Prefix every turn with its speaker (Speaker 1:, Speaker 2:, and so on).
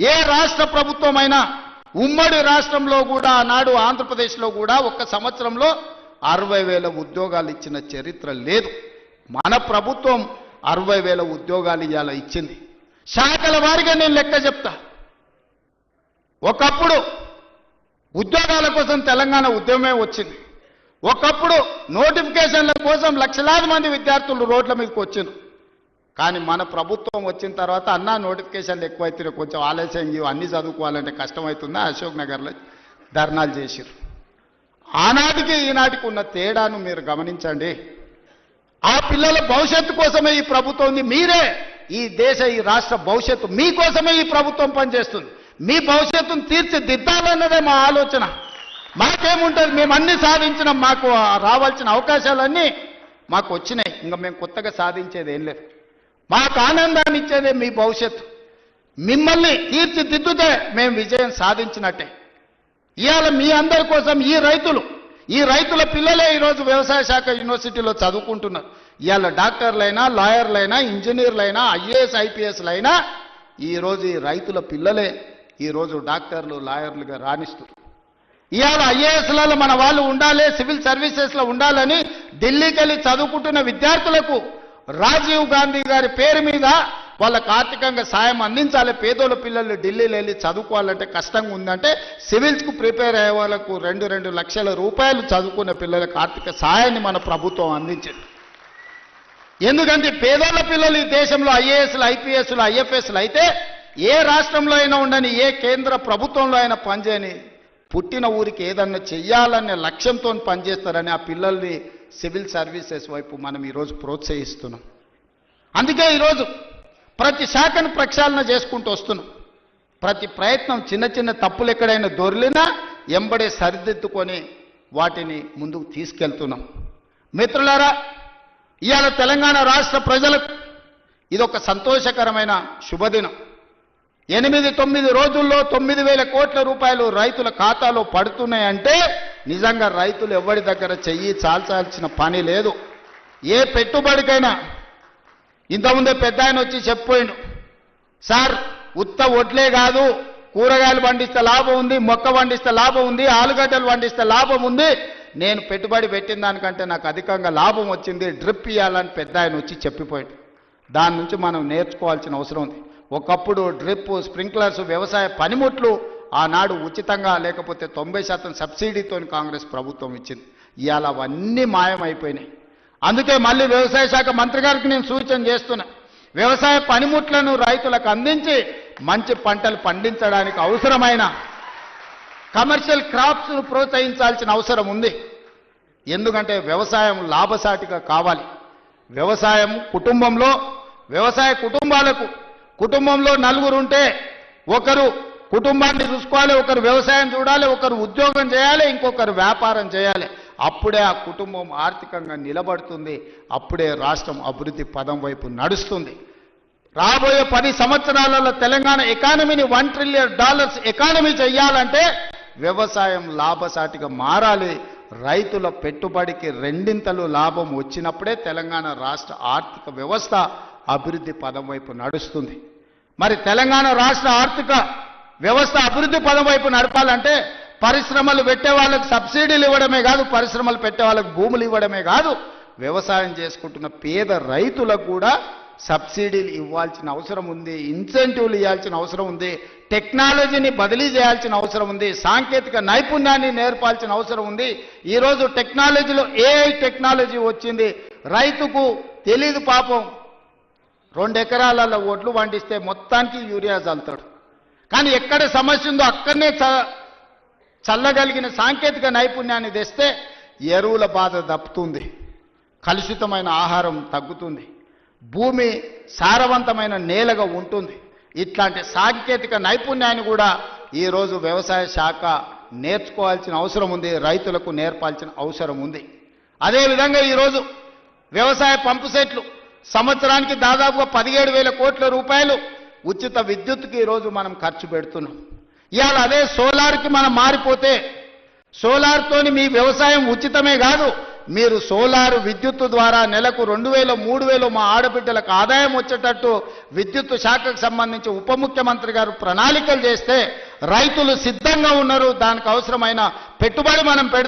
Speaker 1: ఏ రాష్ట్ర ప్రభుత్వమైనా ఉమ్మడి రాష్ట్రంలో కూడా ఆనాడు ఆంధ్రప్రదేశ్లో కూడా ఒక్క సంవత్సరంలో 60,000 ఉద్యోగాలు ఇచ్చిన చరిత్ర లేదు. మన ప్రభుత్వం 60,000 ఉద్యోగాలు ఇవాళ ఇచ్చింది. శాఖల వారిగా నేను లెక్క చెప్తా. ఒకప్పుడు ఉద్యోగాల కోసం తెలంగాణ ఉద్యమమే వచ్చింది. ఒకప్పుడు నోటిఫికేషన్ల కోసం లక్షలాది మంది విద్యార్థులు రోడ్ల మీదకి వచ్చారు. కానీ మన ప్రభుత్వం వచ్చిన తర్వాత అన్నా నోటిఫికేషన్లు ఎక్కువైతే కొంచెం ఆలస్యం అన్ని చదువుకోవాలంటే కష్టమవుతుందా అశోక్ నగర్లో ధర్నాలు చేసిరు. ఆనాటికి ఈనాటికి ఉన్న తేడాను మీరు గమనించండి. ఆ పిల్లల భవిష్యత్తు కోసమే ఈ ప్రభుత్వం ఉంది. మీరే ఈ దేశ ఈ రాష్ట్ర భవిష్యత్తు మీకోసమే ఈ ప్రభుత్వం పనిచేస్తుంది. మీ భవిష్యత్తును తీర్చిదిద్దాలన్నదే మా ఆలోచన. మాకేముంటుంది, మేము అన్ని సాధించినాం. మాకు రావాల్సిన అవకాశాలన్నీ మాకు వచ్చినాయి. ఇంకా మేము కొత్తగా సాధించేది ఏం లేదు. మాకు ఆనందాన్ని ఇచ్చేదే మీ భవిష్యత్తు. మిమ్మల్ని తీర్చిదిద్దుతే మేము విజయం సాధించినట్టే. ఇవాళ మీ అందరి కోసం ఈ రైతుల పిల్లలే ఈరోజు వ్యవసాయ శాఖ యూనివర్సిటీలో చదువుకుంటున్నారు. ఇవాళ డాక్టర్లైనా, లాయర్లైనా, ఇంజనీర్లైనా, ఐఏఎస్ ఐపీఎస్లైనా ఈరోజు ఈ రైతుల పిల్లలే ఈరోజు డాక్టర్లు, లాయర్లుగా రాణిస్తారు. ఇవాళ ఐఏఎస్లలో మన వాళ్ళు ఉండాలి, సివిల్ సర్వీసెస్లో ఉండాలని ఢిల్లీకి వెళ్ళి చదువుకుంటున్న విద్యార్థులకు రాజీవ్ గాంధీ గారి పేరు మీద వాళ్ళకు ఆర్థికంగా సాయం అందించాలి. పేదోళ్ళ పిల్లలు ఢిల్లీలో వెళ్ళి చదువుకోవాలంటే కష్టంగా ఉందంటే సివిల్స్కు ప్రిపేర్ అయ్యే వాళ్ళకు 2 లక్షల రూపాయలు చదువుకున్న పిల్లలకు ఆర్థిక సాయాన్ని మన ప్రభుత్వం అందించింది. ఎందుకంటే పేదోళ్ళ పిల్లలు ఈ దేశంలో ఐఏఎస్లు, ఐపీఎస్లు, ఐఎఫ్ఎస్లు అయితే ఏ రాష్ట్రంలో అయినా ఉండని, ఏ కేంద్ర ప్రభుత్వంలో అయినా పనిచేయని, పుట్టిన ఊరికి ఏదన్నా చెయ్యాలనే లక్ష్యంతో పనిచేస్తారని ఆ పిల్లల్ని సివిల్ సర్వీసెస్ వైపు మనం ఈరోజు ప్రోత్సహిస్తున్నాం. అందుకే ఈరోజు ప్రతి శాఖను ప్రక్షాళన చేసుకుంటూ వస్తున్నాం. ప్రతి ప్రయత్నం చిన్న చిన్న తప్పులు ఎక్కడైనా దొర్లినా ఎంబడే సరిదిద్దుకొని వాటిని ముందుకు తీసుకెళ్తున్నాం. మిత్రులారా, ఇవాళ తెలంగాణ రాష్ట్ర ప్రజలకు ఇదొక సంతోషకరమైన శుభదినం. 8-9 రోజుల్లో 9,000 కోట్ల రూపాయలు రైతుల ఖాతాలో పడుతున్నాయంటే నిజంగా రైతులు ఎవరి దగ్గర చెయ్యి చాల్చాల్సిన పని లేదు. ఏ పెట్టుబడికైనా ఇంతకుముందే పెద్ద ఆయన వచ్చి చెప్పిపోయిండు, సార్ ఉత్త ఒడ్లే కాదు, కూరగాయలు పండిస్తే లాభం ఉంది, మొక్క పండిస్తే లాభం ఉంది, ఆలుగడ్డలు పండిస్తే లాభం ఉంది, నేను పెట్టుబడి పెట్టిన దానికంటే నాకు అధికంగా లాభం వచ్చింది, డ్రిప్ ఇవ్వాలని పెద్ద ఆయన వచ్చి చెప్పిపోయిండు. దాని నుంచి మనం నేర్చుకోవాల్సిన అవసరం ఉంది. ఒకప్పుడు డ్రిప్, స్ప్రింక్లర్స్, వ్యవసాయ పనిముట్లు ఆనాడు ఉచితంగా లేకపోతే 90% సబ్సిడీతో కాంగ్రెస్ ప్రభుత్వం ఇచ్చింది. ఇవాళ అవన్నీ మాయమైపోయినాయి. అందుకే మళ్ళీ వ్యవసాయ శాఖ మంత్రి గారికి నేను సూచన చేస్తున్నా, వ్యవసాయ పనిముట్లను రైతులకు అందించి మంచి పంటలు పండించడానికి అవసరమైన కమర్షియల్ క్రాప్స్ను ప్రోత్సహించాల్సిన అవసరం ఉంది. ఎందుకంటే వ్యవసాయం లాభసాటిగా కావాలి. వ్యవసాయం వ్యవసాయ కుటుంబంలో 4 ఉంటే ఒకరు కుటుంబాన్ని చూసుకోవాలి, ఒకరు వ్యవసాయం చూడాలి, ఒకరు ఉద్యోగం చేయాలి, ఇంకొకరు వ్యాపారం చేయాలి. అప్పుడే ఆ కుటుంబం ఆర్థికంగా నిలబడుతుంది. అప్పుడే రాష్ట్రం అభివృద్ధి పదం వైపు నడుస్తుంది. రాబోయే 10 సంవత్సరాలలో తెలంగాణ ఎకానమీని $1 ట్రిలియన్ ఎకానమీ చేయాలంటే వ్యవసాయం లాభసాటిగా మారాలి. రైతుల పెట్టుబడికి 2 లాభం వచ్చినప్పుడే తెలంగాణ రాష్ట్ర ఆర్థిక వ్యవస్థ అభివృద్ధి పదం వైపు నడుస్తుంది. మరి తెలంగాణ రాష్ట్ర ఆర్థిక వ్యవస్థ అభివృద్ధి పదం వైపు నడపాలంటే పరిశ్రమలు పెట్టే వాళ్ళకి సబ్సిడీలు ఇవ్వడమే కాదు, పరిశ్రమలు పెట్టే వాళ్ళకి భూములు ఇవ్వడమే కాదు, వ్యవసాయం చేసుకుంటున్న పేద రైతులకు కూడా సబ్సిడీలు ఇవ్వాల్సిన అవసరం ఉంది, ఇన్సెంటివ్లు ఇవ్వాల్సిన అవసరం ఉంది, టెక్నాలజీని బదిలీ చేయాల్సిన అవసరం ఉంది, సాంకేతిక నైపుణ్యాన్ని నేర్పాల్సిన అవసరం ఉంది. ఈరోజు టెక్నాలజీలో ఏఐ టెక్నాలజీ వచ్చింది. రైతుకు తెలీదు పాపం, 2 ఎకరాలలో ఒడ్లు పండిస్తే మొత్తానికి యూరియా చల్లుతాడు. కానీ ఎక్కడ సమస్య ఉందో అక్కడనే చల్లగలిగిన సాంకేతిక నైపుణ్యాన్ని తెస్తే ఎరువుల బాధ తప్పుతుంది, కలుషితమైన ఆహారం తగ్గుతుంది, భూమి సారవంతమైన నేలగా ఉంటుంది. ఇట్లాంటి సాంకేతిక నైపుణ్యాన్ని కూడా ఈరోజు వ్యవసాయ శాఖ నేర్చుకోవాల్సిన అవసరం ఉంది, రైతులకు నేర్పాల్సిన అవసరం ఉంది. అదేవిధంగా ఈరోజు వ్యవసాయ పంపు సెట్లు సంవత్సరానికి దాదాపుగా 17,000 కోట్ల రూపాయలు ఉచిత విద్యుత్తుకి ఈరోజు మనం ఖర్చు పెడుతున్నాం. ఇవాళ అదే సోలార్కి మనం మారిపోతే సోలార్తోని మీ వ్యవసాయం ఉచితమే కాదు, మీరు సోలార్ విద్యుత్తు ద్వారా నెలకు 2000 3000 మా ఆడబిడ్డలకు ఆదాయం వచ్చేటట్టు విద్యుత్తు శాఖకు సంబంధించి ఉప ముఖ్యమంత్రి గారు ప్రణాళికలు చేస్తే రైతులు సిద్ధంగా ఉన్నారు. దానికి అవసరమైన పెట్టుబడి మనం